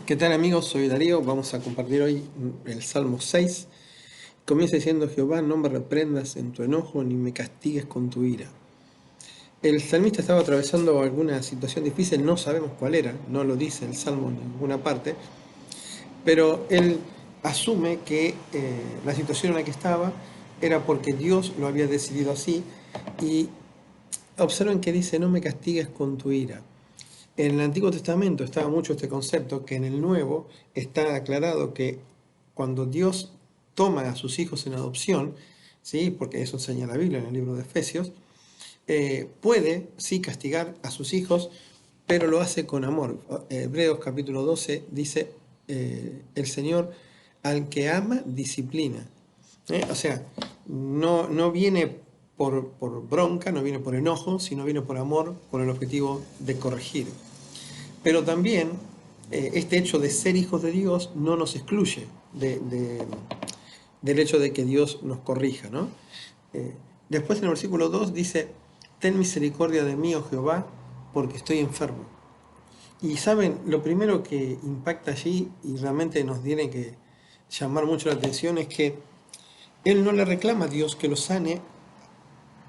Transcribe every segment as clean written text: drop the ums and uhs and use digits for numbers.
¿Qué tal amigos? Soy Darío, vamos a compartir hoy el Salmo 6. Comienza diciendo: Jehová, no me reprendas en tu enojo, ni me castigues con tu ira. El salmista estaba atravesando alguna situación difícil, no sabemos cuál era, no lo dice el Salmo en ninguna parte, pero él asume que la situación en la que estaba era porque Dios lo había decidido así, y observen que dice: no me castigues con tu ira. En el Antiguo Testamento estaba mucho este concepto, que en el Nuevo está aclarado que cuando Dios toma a sus hijos en adopción, ¿sí? Porque eso enseña la Biblia en el libro de Efesios, puede sí castigar a sus hijos, pero lo hace con amor. Hebreos capítulo 12 dice: el Señor al que ama disciplina. O sea, no viene por bronca, no viene por enojo, sino viene por amor, con el objetivo de corregir. Pero también este hecho de ser hijos de Dios no nos excluye del hecho de que Dios nos corrija, ¿no? Después en el versículo 2 dice: ten misericordia de mí, oh Jehová, porque estoy enfermo. Y saben, lo primero que impacta allí y realmente nos tiene que llamar mucho la atención es que él no le reclama a Dios que lo sane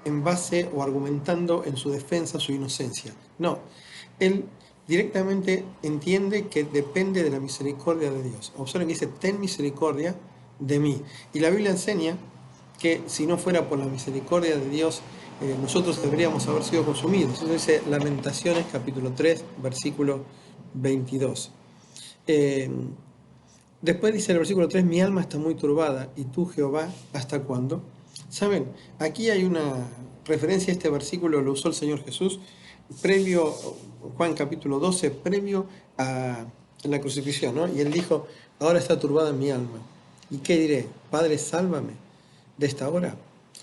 en base o argumentando en su defensa su inocencia. No, él directamente entiende que depende de la misericordia de Dios. Observen que dice: ten misericordia de mí. Y la Biblia enseña que si no fuera por la misericordia de Dios, nosotros deberíamos haber sido consumidos. Eso dice Lamentaciones capítulo 3, versículo 22. Después dice el versículo 3: mi alma está muy turbada, y tú, Jehová, ¿hasta cuándo? Saben, aquí hay una referencia a este versículo, lo usó el Señor Jesús previo, Juan capítulo 12, previo a la crucifixión, ¿no? Y él dijo: ahora está turbada mi alma. ¿Y qué diré? Padre, sálvame de esta hora.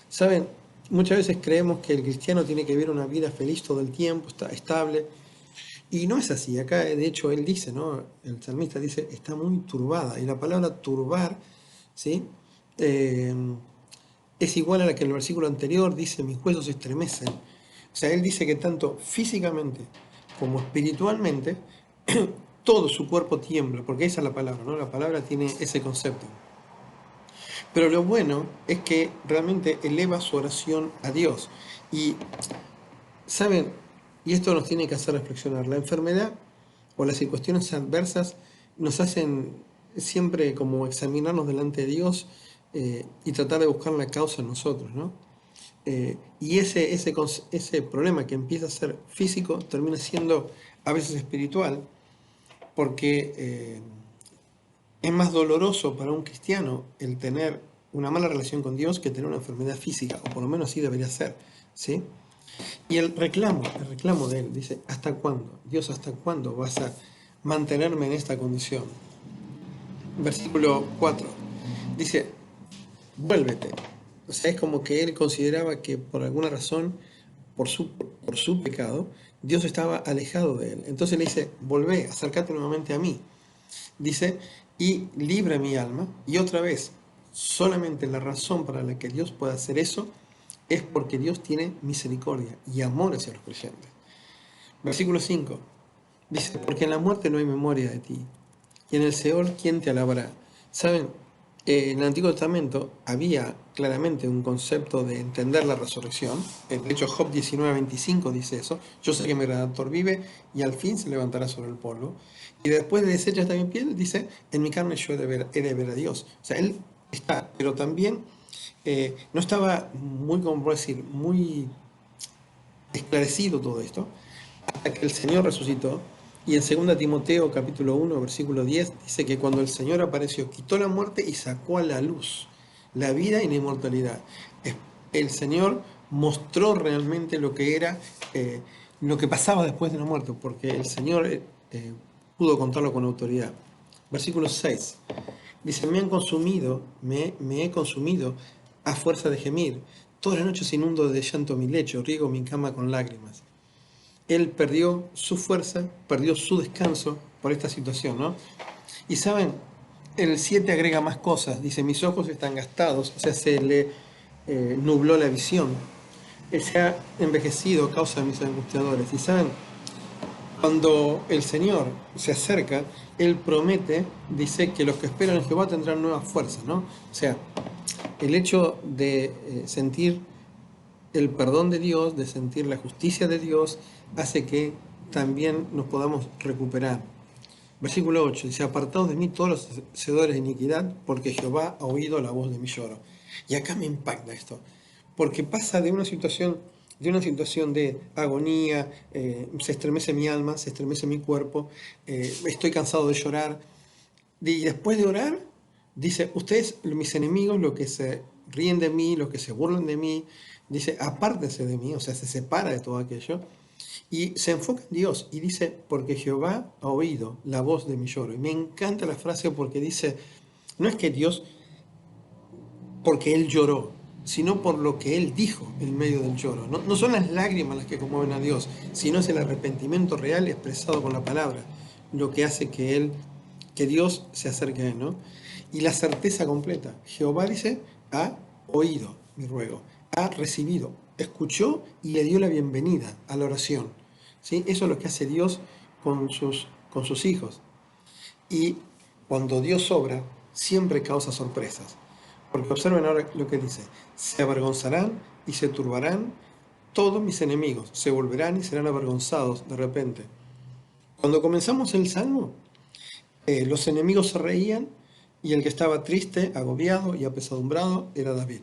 Saben, muchas veces creemos que el cristiano tiene que vivir una vida feliz todo el tiempo, está estable, y no es así. Acá, de hecho, él dice, ¿no? El salmista dice: está muy turbada. Y la palabra turbar, ¿sí? Eh, es igual a la que en el versículo anterior dice: mis huesos se estremecen. O sea, él dice que tanto físicamente como espiritualmente todo su cuerpo tiembla, porque esa es la palabra, ¿no? La palabra tiene ese concepto. Pero lo bueno es que realmente eleva su oración a Dios. Y, ¿saben? Y esto nos tiene que hacer reflexionar. La enfermedad o las situaciones adversas nos hacen siempre como examinarnos delante de Dios, y tratar de buscar la causa en nosotros, ¿no? Y ese problema que empieza a ser físico termina siendo a veces espiritual, porque es más doloroso para un cristiano el tener una mala relación con Dios que tener una enfermedad física, o por lo menos así debería ser, ¿sí? Y el reclamo de él dice: ¿hasta cuándo? Dios, ¿hasta cuándo vas a mantenerme en esta condición? Versículo 4 dice: vuélvete. O sea, es como que él consideraba que por alguna razón, por su pecado, Dios estaba alejado de él. Entonces le dice: volvé, acércate nuevamente a mí. Dice: y libra mi alma. Y otra vez, solamente la razón para la que Dios puede hacer eso es porque Dios tiene misericordia y amor hacia los creyentes. Versículo 5 dice: porque en la muerte no hay memoria de ti, y en el Seol, ¿quién te alabará? ¿Saben? En el Antiguo Testamento había claramente un concepto de entender la resurrección. De hecho, Job 19:25 dice eso: yo sé que mi Redentor vive y al fin se levantará sobre el polvo. Y después de deshecha esta mi piel, dice: en mi carne yo he de ver a Dios. O sea, él está, pero también no estaba muy, como puedo decir, muy esclarecido todo esto, hasta que el Señor resucitó. Y en 2 Timoteo capítulo 1, versículo 10, dice que cuando el Señor apareció, quitó la muerte y sacó a la luz la vida y la inmortalidad. El Señor mostró realmente lo que era, lo que pasaba después de la muerte, porque el Señor pudo contarlo con autoridad. Versículo 6 dice: me han consumido, me he consumido a fuerza de gemir. Todas las noches inundo de llanto mi lecho, riego mi cama con lágrimas. Él perdió su fuerza, perdió su descanso por esta situación, ¿no? Y saben, el 7 agrega más cosas. Dice: mis ojos están gastados, o sea, se le nubló la visión. Él se ha envejecido a causa de mis angustiadores. Y saben, Cuando el Señor se acerca, Él promete, dice que los que esperan en Jehová tendrán nuevas fuerzas, ¿no? O sea, el hecho de sentir el perdón de Dios, de sentir la justicia de Dios, hace que también nos podamos recuperar. Versículo 8 dice: apartaos de mí todos los hacedores de iniquidad, porque Jehová ha oído la voz de mi lloro. Y acá me impacta esto, porque pasa de una situación de agonía, se estremece mi alma, se estremece mi cuerpo, estoy cansado de llorar. Y después de orar, dice: ustedes, mis enemigos, los que se ríen de mí, los que se burlan de mí, dice: apártense de mí, o sea, se separa de todo aquello. Y se enfoca en Dios y dice: porque Jehová ha oído la voz de mi lloro. Y me encanta la frase porque dice, no es que Dios, porque Él lloró, sino por lo que Él dijo en medio del lloro. No son las lágrimas las que conmueven a Dios, sino es el arrepentimiento real expresado con la palabra, lo que hace que Dios se acerque a Él, ¿no? Y la certeza completa. Jehová dice: ha oído mi ruego, ha recibido, escuchó y le dio la bienvenida a la oración. ¿Sí? Eso es lo que hace Dios con sus hijos. Y cuando Dios obra, siempre causa sorpresas. Porque observen ahora lo que dice: se avergonzarán y se turbarán todos mis enemigos, se volverán y serán avergonzados de repente. Cuando comenzamos el Salmo, los enemigos se reían y el que estaba triste, agobiado y apesadumbrado era David.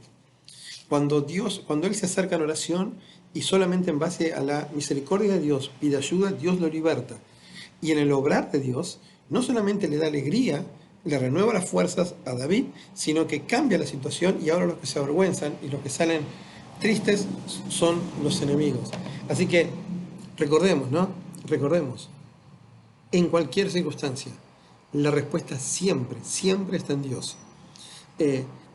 Cuando Él se acerca en oración y solamente en base a la misericordia de Dios pide ayuda, Dios lo liberta. Y en el obrar de Dios, no solamente le da alegría, le renueva las fuerzas a David, sino que cambia la situación y ahora los que se avergüenzan y los que salen tristes son los enemigos. Así que recordemos, ¿no? Recordemos, en cualquier circunstancia, la respuesta siempre, siempre está en Dios.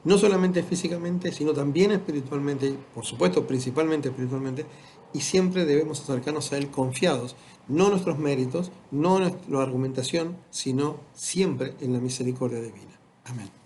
No solamente físicamente, sino también espiritualmente, por supuesto, principalmente espiritualmente, y siempre debemos acercarnos a Él confiados, no en nuestros méritos, no en nuestra argumentación, sino siempre en la misericordia divina. Amén.